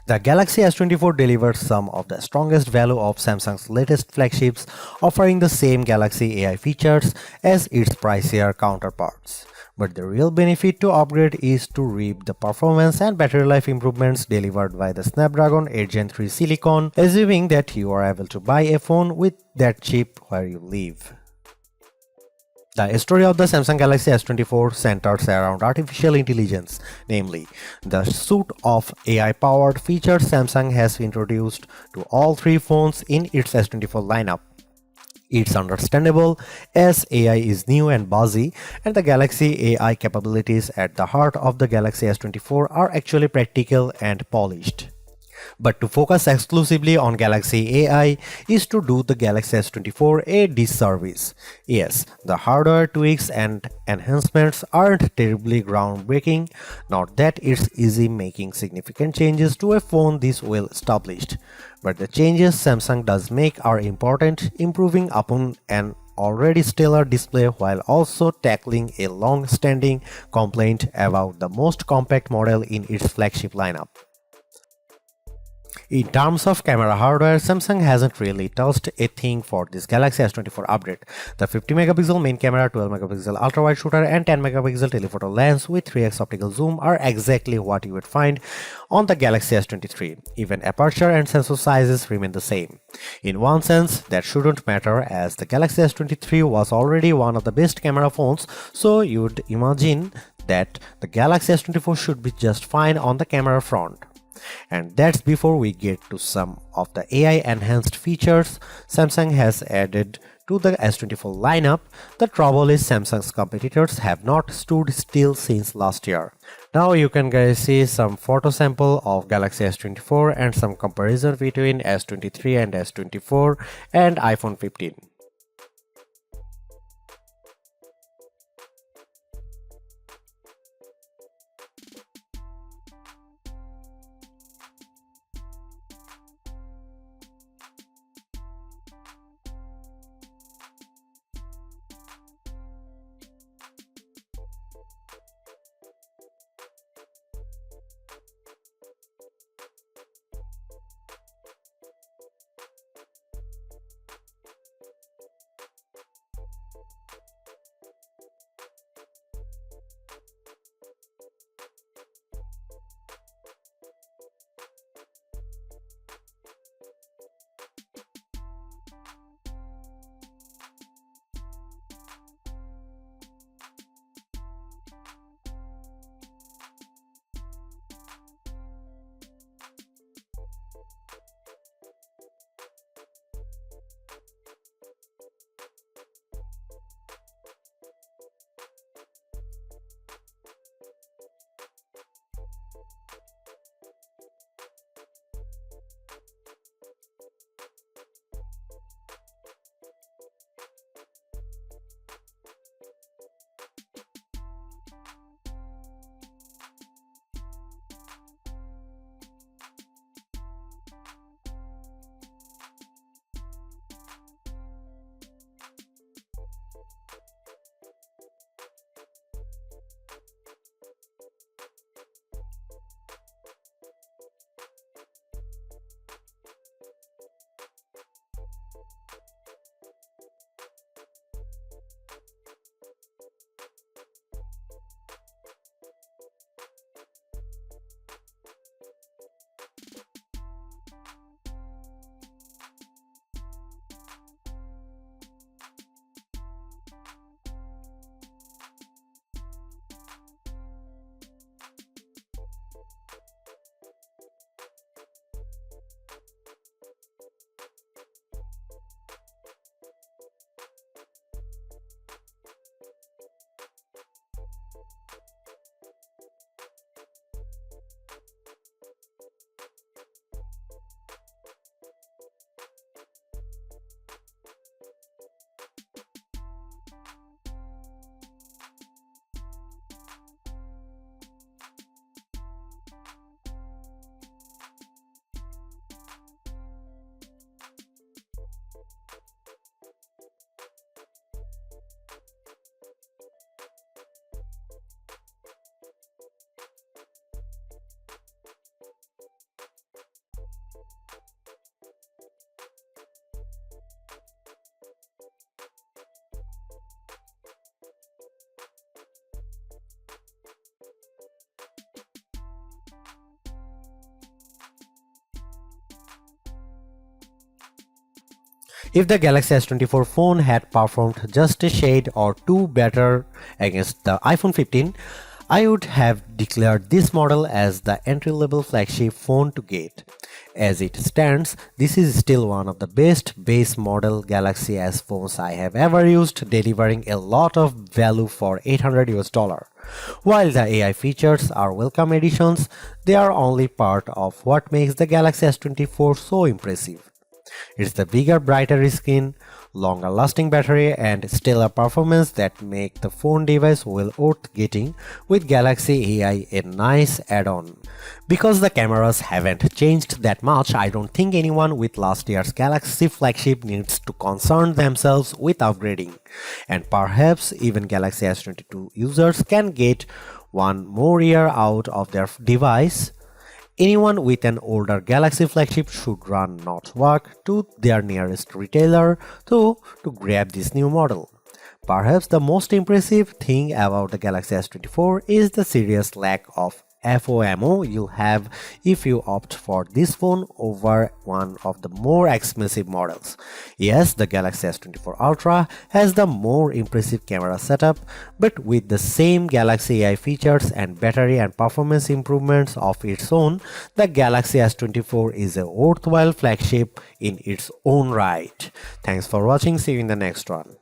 The Galaxy S24 delivers some of the strongest value of Samsung's latest flagships, offering the same Galaxy AI features as its pricier counterparts. But the real benefit to upgrade is to reap the performance and battery life improvements delivered by the Snapdragon 8 Gen 3 Silicon, assuming that you are able to buy a phone with that chip where you live. The story of the Samsung Galaxy S24 centers around artificial intelligence, namely, the suite of AI-powered features Samsung has introduced to all three phones in its S24 lineup. It's understandable as AI is new and buzzy, and the Galaxy AI capabilities at the heart of the Galaxy S24 are actually practical and polished. But to focus exclusively on Galaxy AI is to do the Galaxy S24 a disservice. Yes, the hardware tweaks and enhancements aren't terribly groundbreaking, not that it's easy making significant changes to a phone this well established. But the changes Samsung does make are important, improving upon an already stellar display while also tackling a long-standing complaint about the most compact model in its flagship lineup. In terms of camera hardware, Samsung hasn't really touched a thing for this Galaxy S24 update. The 50 megapixel main camera, 12 megapixel ultra-wide shooter and 10 megapixel telephoto lens with 3x optical zoom are exactly what you would find on the Galaxy S23. Even aperture and sensor sizes remain the same. In one sense, that shouldn't matter as the Galaxy S23 was already one of the best camera phones, so you'd imagine that the Galaxy S24 should be just fine on the camera front. And that's before we get to some of the AI enhanced features Samsung has added to the S24 lineup. The trouble is Samsung's competitors have not stood still since last year. Now you can guys see some photo sample of Galaxy S24 and some comparison between S23 and S24 and iPhone 15. If the Galaxy S24 phone had performed just a shade or two better against the iPhone 15, I would have declared this model as the entry-level flagship phone to get. As it stands, this is still one of the best base model Galaxy S phones I have ever used, delivering a lot of value for $800. While the AI features are welcome additions, they are only part of what makes the Galaxy S24 so impressive. It's the bigger, brighter screen, longer lasting battery and stellar performance that make the phone device well worth getting, with Galaxy AI a nice add-on. Because the cameras haven't changed that much, I don't think anyone with last year's Galaxy flagship needs to concern themselves with upgrading. And perhaps even Galaxy S22 users can get one more year out of their device. Anyone with an older Galaxy flagship should run not walk to their nearest retailer to grab this new model. Perhaps the most impressive thing about the Galaxy S24 is the serious lack of FOMO you'll have if you opt for this phone over one of the more expensive models. Yes, the Galaxy S24 Ultra has the more impressive camera setup, but with the same Galaxy AI features and battery and performance improvements of its own, the Galaxy S24 is a worthwhile flagship in its own right. Thanks for watching, see you in the next one.